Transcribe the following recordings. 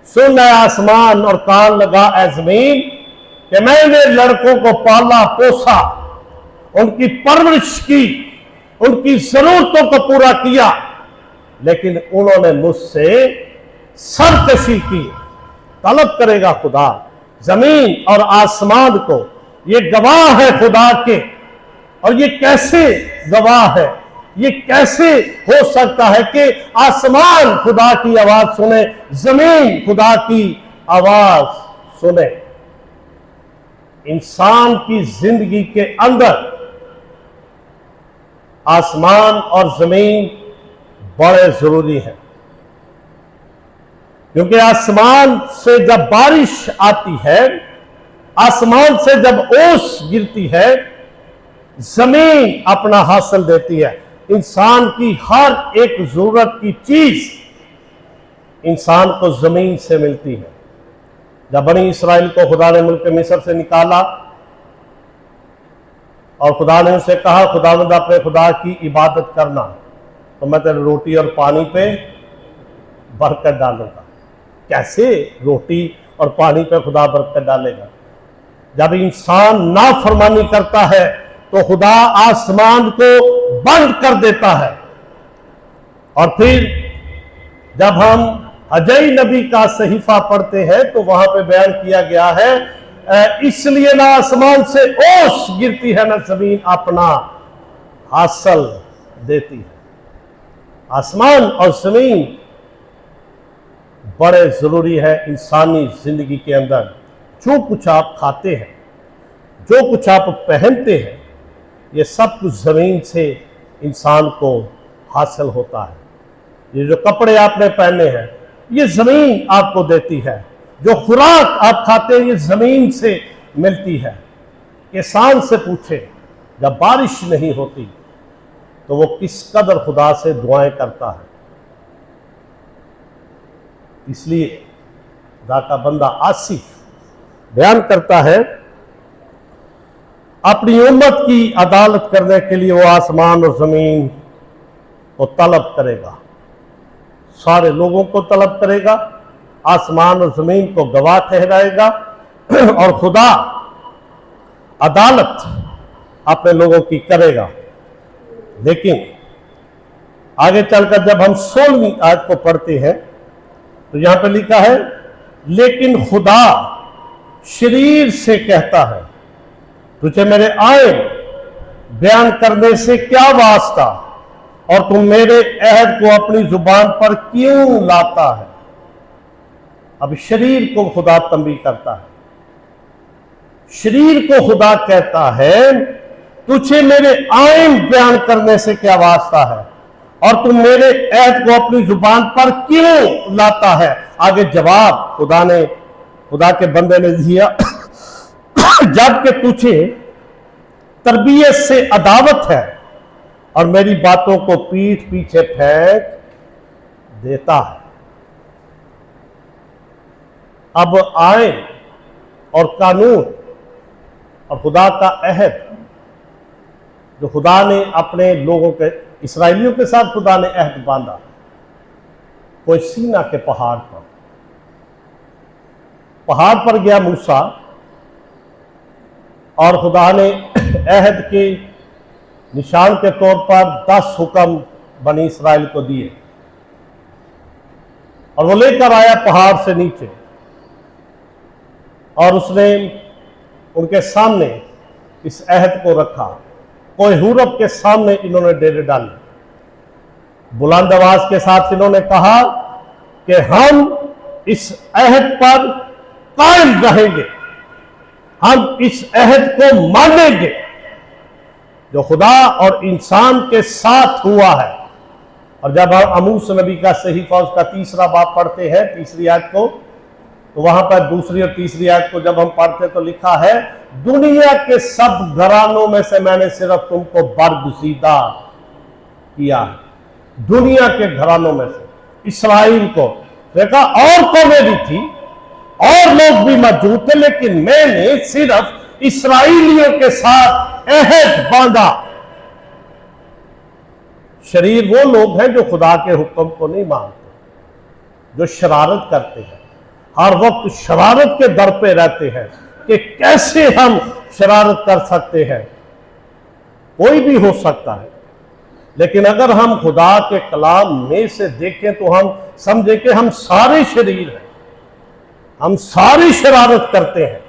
सुन है आसमान और कान लगा है जमीन कि मैंने लड़कों को पाला पोसा, उनकी परवरिश की, उनकी जरूरतों को पूरा किया, लेकिन उन्होंने मुझसे सरकशी की। तलब करेगा खुदा जमीन और आसमान को, ये गवाह है खुदा के। और ये कैसे गवाह है, ये कैसे हो सकता है कि आसमान खुदा की आवाज सुने, जमीन खुदा की आवाज सुने। इंसान की जिंदगी के अंदर आसमान और जमीन बड़े जरूरी हैं, क्योंकि आसमान से जब बारिश आती है, आसमान से जब ओस गिरती है, जमीन अपना हासिल देती है। इंसान की हर एक जरूरत की चीज इंसान को जमीन से मिलती है। जब बनी इसराइल को खुदा ने मुल्क मिस्र से निकाला और खुदा ने उनसे कहा, खुदावंद अपने खुदा की इबादत करना तो मैं तेरे रोटी और पानी पे बरकत डालूंगा। कैसे रोटी और पानी पे खुदा बरकत डालेगा? जब इंसान नाफरमानी करता है तो खुदा आसमान को बंद कर देता है। और फिर जब हम हजई नबी का सहीफा पढ़ते हैं तो वहां पे बयान किया गया है, इसलिए ना आसमान से ओस गिरती है ना जमीन अपना हासिल देती है। आसमान और जमीन बड़े जरूरी है इंसानी जिंदगी के अंदर। जो कुछ आप खाते हैं, जो कुछ आप पहनते हैं, ये सब कुछ जमीन से इंसान को हासिल होता है। ये जो कपड़े आपने पहने हैं, ये जमीन आपको देती है। जो खुराक आप खाते हैं, ये जमीन से मिलती है। किसान से पूछे जब बारिश नहीं होती तो वो किस कदर खुदा से दुआएं करता है। इसलिए खुदा का बंदा आसिफ बयान करता है, अपनी उम्मत की अदालत करने के लिए वो आसमान और जमीन को तलब करेगा, सारे लोगों को तलब करेगा, आसमान और जमीन को गवाह ठहराएगा और खुदा अदालत अपने लोगों की करेगा। लेकिन आगे चलकर जब हम 16वीं आयत को पढ़ते हैं तो यहां पर लिखा है, लेकिन खुदा शरीर से कहता है, तुझे मेरे आयन बयान करने से क्या वास्ता, और तुम मेरे अहद को अपनी जुबान पर क्यों लाता है। अब शरीर को खुदा तंबीह करता है, शरीर को खुदा कहता है, तुझे मेरे आयन बयान करने से क्या वास्ता है और तुम मेरे अहद को अपनी जुबान पर क्यों लाता है। आगे जवाब खुदा के बंदे ने दिया, जबकि तुझे तरबियत से अदावत है और मेरी बातों को पीठ पीछे फेंक देता है। अब आयन और कानून और खुदा का अहद जो खुदा ने अपने लोगों के, इसराइलियों के साथ खुदा ने अहद बांधा, कोई सीना के पहाड़ पर गया मूसा और खुदा ने अहद के निशान के तौर पर 10 हुक्म बनी इसराइल को दिए और वो लेकर आया पहाड़ से नीचे और उसने उनके सामने इस अहद को रखा। कोई हुरब के सामने इन्होंने डेरे डाले, बुलंद आवाज के साथ इन्होंने कहा कि हम इस अहद पर कायम रहेंगे, हम इस अहद को मानेंगे जो खुदा और इंसान के साथ हुआ है। और जब हम अमूस नबी का सहीफा उसका 3रा बाब पढ़ते हैं, 3री आयत को, तो वहां पर 2री और 3री आयत को जब हम पढ़ते तो लिखा है, दुनिया के सब घरानों में से मैंने सिर्फ तुमको बरगुजीदा किया है। दुनिया के घरानों में से इसराइल को देखा, और कौमें भी थी और लोग भी मौजूद थे, लेकिन मैंने सिर्फ इसराइलियों के साथ अहद बांधा। शरीर वो लोग हैं जो खुदा के हुक्म को नहीं मानते, जो शरारत करते हैं, हर वक्त शरारत के दर पे रहते हैं कि कैसे हम शरारत कर सकते हैं। कोई भी हो सकता है, लेकिन अगर हम खुदा के कलाम में से देखें तो हम समझे कि हम सारे शरीर हैं, हम सारी शरारत करते हैं।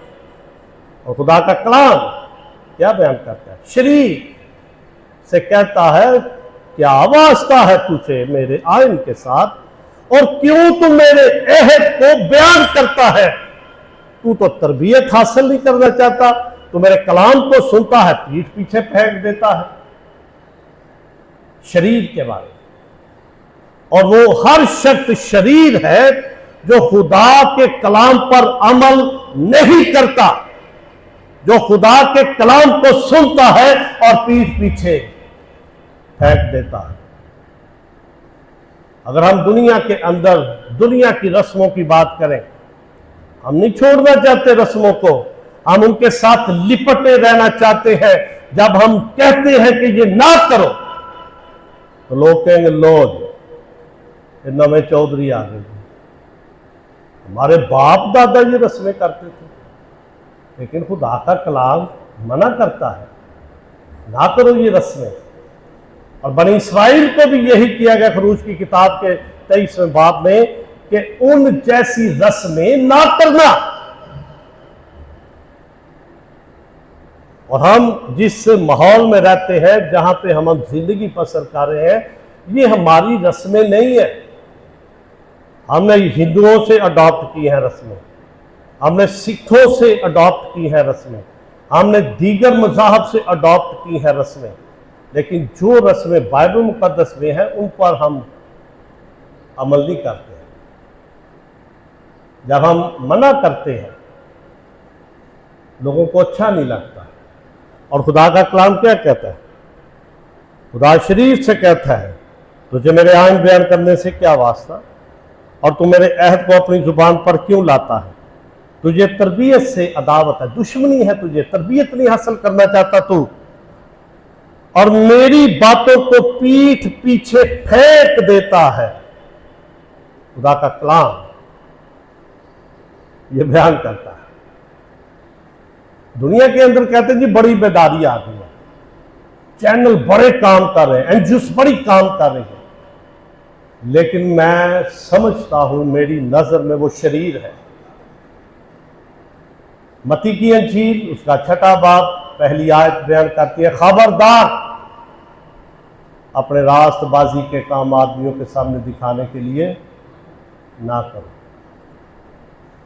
और खुदा का कलाम क्या बयान करता है? शरीर से कहता है, क्या वास्ता है तुझे मेरे आइन के साथ, और क्यों तू मेरे अहद को बयान करता है? तू तो तरबियत हासिल नहीं करना चाहता, तू मेरे कलाम को सुनता है, पीठ पीछे फेंक देता है। शरीर के बारे में, और वो हर शख्स शरीर है जो खुदा के कलाम पर अमल नहीं करता, जो खुदा के कलाम को सुनता है और पीठ पीछे फेंक देता है। अगर हम दुनिया के अंदर दुनिया की रस्मों की बात करें, हम नहीं छोड़ना चाहते रस्मों को, हम उनके साथ लिपटे रहना चाहते हैं। जब हम कहते हैं कि ये ना करो तो लोग कहेंगे, लो ये नवे चौधरी आ गए, हमारे बाप दादा ये रस्में करते थे। लेकिन खुदा का कलाम मना करता है, ना करो ये रस्में। और बनी इस्राइल को भी यही किया गया खरूज की किताब के 23वें बाब में कि उन जैसी रस्में ना करना। और हम जिस माहौल में रहते हैं, जहां पे हम जिंदगी बसर कर रहे हैं, ये हमारी रस्में नहीं है। हमने हिंदुओं से अडॉप्ट की हैं रस्में, हमने सिखों से अडॉप्ट की हैं रस्में, हमने दीगर मज़ाहब से अडॉप्ट की हैं रस्में। लेकिन जो रस्में बाइबल मुकद्दस में हैं, उन पर हम अमल नहीं करते हैं। जब हम मना करते हैं, लोगों को अच्छा नहीं लगता। और खुदा का कलाम क्या कहता है? खुदा शरीर से कहता है, तुझे मेरे आइन बयान करने से क्या वास्ता, और तू मेरे अहद को अपनी जुबान पर क्यों लाता है? तुझे तरबियत से अदावत है, दुश्मनी है तुझे, तरबियत नहीं हासिल करना चाहता तू, और मेरी बातों को पीठ पीछे फेंक देता है। खुदा का कलाम ये बयान करता है। दुनिया के अंदर कहते हैं जी बड़ी बेदारी आ गई है, चैनल बड़े काम कर रहे हैं, एनजीओस बड़ी काम कर रहे हैं, लेकिन मैं समझता हूं मेरी नजर में वो शरीर है। मत्ती की अंजील उसका 6वां बाब पहली आयत बयान करती है, खबरदार अपने रास्तबाजी के काम आदमियों के सामने दिखाने के लिए ना करो।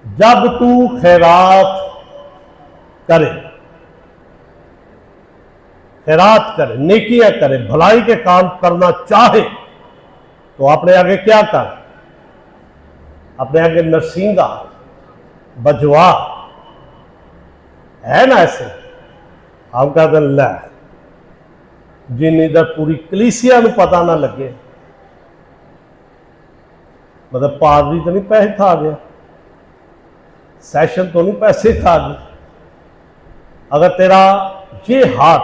जब तू खैरात करे, नेकियां करे, भलाई के काम करना चाहे, तो अपने आगे क्या कर? अपने आगे नरसिंगा बजवा है ना। ऐसे हम कहते लै जिन इधर पूरी कलीसिया नूं पता ना लगे, मतलब पादरी तो नहीं पैसे खा गया, सैशन तो नहीं पैसे खा गए। अगर तेरा ये हाथ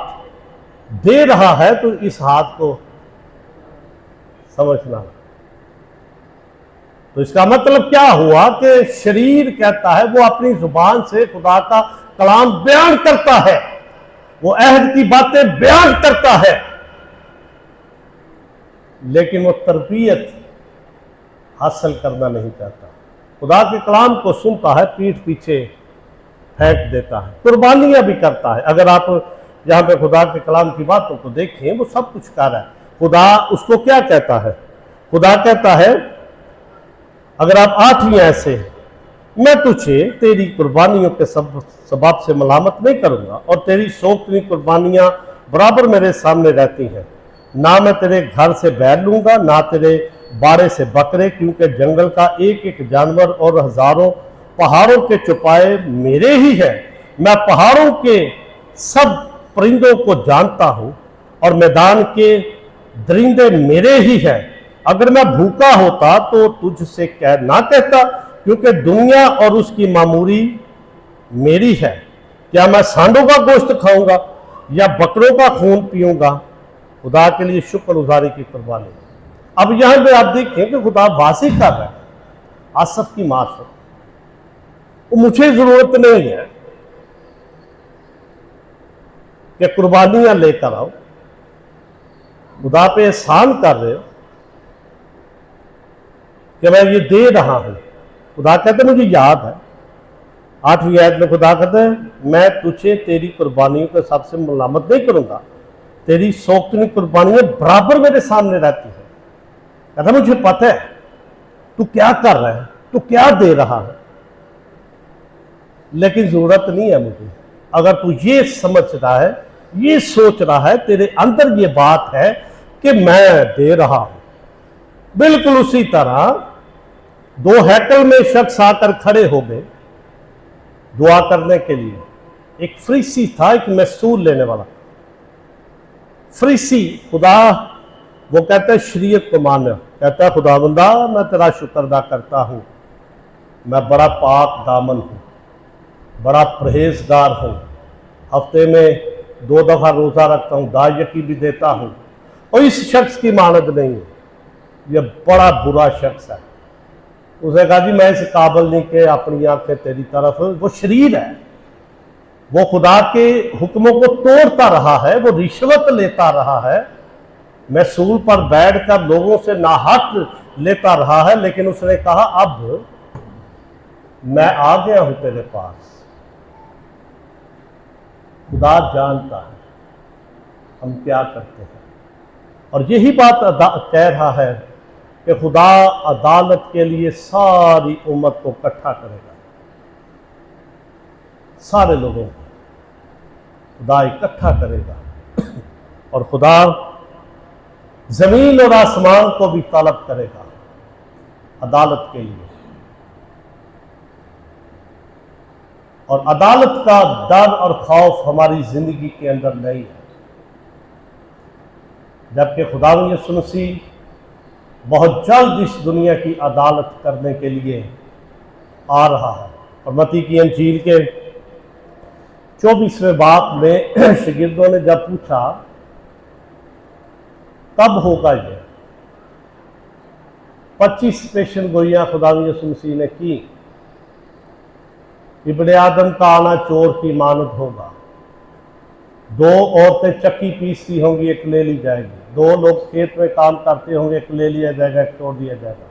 दे रहा है तो इस हाथ को समझना। तो इसका मतलब क्या हुआ कि शरीर कहता है, वो अपनी जुबान से खुदा का कलाम बयान करता है, वो अहद की बातें बयान करता है, लेकिन वो तरबियत हासिल करना नहीं चाहता। खुदा के कलाम को सुनता है, पीठ पीछे फेंक देता है, कुर्बानियां भी करता है। अगर आप यहाँ पे खुदा के कलाम की बातों को देखें, वो सब कुछ कर रहा है। खुदा उसको क्या कहता है? खुदा कहता है, अगर आप 8वीं आयत से, मैं तुझे तेरी कुर्बानियों के सबब से मलामत नहीं करूंगा, और तेरी सौंपनी कुर्बानियां बराबर मेरे सामने रहती हैं। ना मैं तेरे घर से बैल लूंगा, ना तेरे बाड़े से बकरे, क्योंकि जंगल का एक एक जानवर और हजारों पहाड़ों के चौपाए मेरे ही है। मैं पहाड़ों के सब परिंदों को जानता हूं, और मैदान के दरिंदे मेरे ही है। अगर मैं भूखा होता तो तुझसे कह ना कहता, क्योंकि दुनिया और उसकी मामूरी मेरी है। क्या मैं सांडों का गोश्त खाऊंगा या बकरों का खून पीऊंगा? खुदा के लिए शुक्रगुजारी की कुर्बानी। अब यहां पे आप देखें कि खुदा वासी कर रहा है आसफ की मार्फत, वो मुझे जरूरत नहीं है कि कुर्बानियां लेकर आओ, खुदा पे एहसान कर रहे हो कि मैं ये दे रहा हूं। खुदा कहते मुझे याद है 8वीं आयत में खुदा कहते हैं मैं तुझे तेरी कुर्बानियों के हिसाब से मलामत नहीं करूंगा, तेरी सौक्तनी कुर्बानियां बराबर मेरे सामने रहती है। कहता मुझे पता है तू क्या कर रहा है, तू क्या दे रहा है, लेकिन जरूरत नहीं है मुझे। अगर तू ये समझ रहा है, ये सोच रहा है, तेरे अंदर ये बात है कि मैं दे रहा हूं, बिल्कुल उसी तरह 2 हैकल में शख्स आकर खड़े हो गए दुआ करने के लिए। एक फरीसी था, एक महसूल लेने वाला फरीसी। खुदा वो कहता है शरीयत को मानो, कहता है खुदावंदा मैं तेरा शुक्र अदा करता हूं, मैं बड़ा पाक दामन हूं, बड़ा परहेजगार हूं, हफ्ते में 2 दफा रोजा रखता हूं, दायकी भी देता हूं, और इस शख्स की मानद नहीं है, यह बड़ा बुरा शख्स है। उसने कहा जी मैं इस काबिल नहीं कि अपनी आंखें तेरी तरफ। वो शरीर है, वो खुदा के हुक्मों को तोड़ता रहा है, वो रिश्वत लेता रहा है, महसूल पर बैठकर लोगों से नाहक लेता रहा है। लेकिन उसने कहा अब मैं आ गया हूं तेरे पास। खुदा जानता है हम क्या करते हैं, और यही बात कह रहा है कि खुदा अदालत के लिए सारी उम्मत को इकट्ठा करेगा, सारे लोगों को खुदा इकट्ठा करेगा, और खुदा जमीन और आसमान को भी तलब करेगा अदालत के लिए। और अदालत का डर और खौफ हमारी जिंदगी के अंदर नहीं है, जबकि खुदा यीशु मसीह बहुत जल्द इस दुनिया की अदालत करने के लिए आ रहा है। और मत्ती की इंजील के 24वें बाब में शागिर्दों ने जब पूछा कब होगा ये, 25 पेशन गोइयां खुदा यीशु मसीह ने की। इब्ने आदम का आना चोर की मानद होगा, 2 औरतें चक्की पीसती होंगी, एक ले ली जाएगी, 2 लोग खेत में काम करते होंगे, एक ले लिया जाएगा, एक छोड़ दिया जाएगा,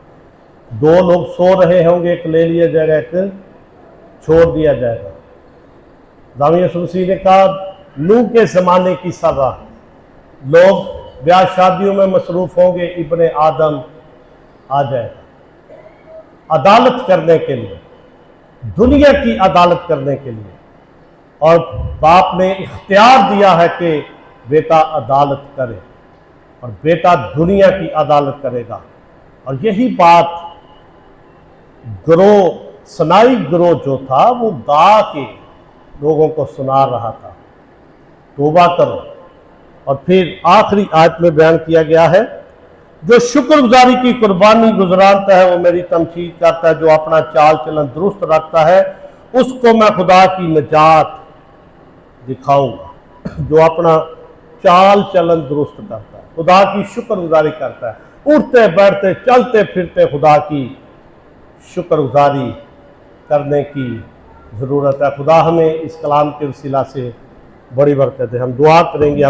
2 लोग सो रहे होंगे, एक ले लिया जाएगा, एक छोड़ दिया जाएगा। खुदा यीशु मसीह ने कहा नूह के जमाने की सजा, लोग ब्याह शादियों में मसरूफ होंगे, इब्ने आदम आ जाएगा अदालत करने के लिए, दुनिया की अदालत करने के लिए। और बाप ने इख्तियार दिया है कि बेटा अदालत करे, और बेटा दुनिया की अदालत करेगा। और यही बात ग्रोह सनाई ग्रोह जो था वो गा के लोगों को सुना रहा था तौबा करो। और फिर आखिरी आयत में बयान किया गया है जो शुक्रगुजारी की कुर्बानी गुजरानता है वो मेरी तमसीद करता है, जो अपना चाल चलन दुरुस्त रखता है उसको मैं खुदा की निजात दिखाऊंगा। जो अपना चाल चलन दुरुस्त करता है, खुदा की शुक्रगुजारी करता है, उठते बैठते चलते फिरते खुदा की शुक्रगुजारी करने की ज़रूरत है। खुदा हमें इस कलाम के वसीला से बड़ी बरकत दे। हम दुआ करेंगे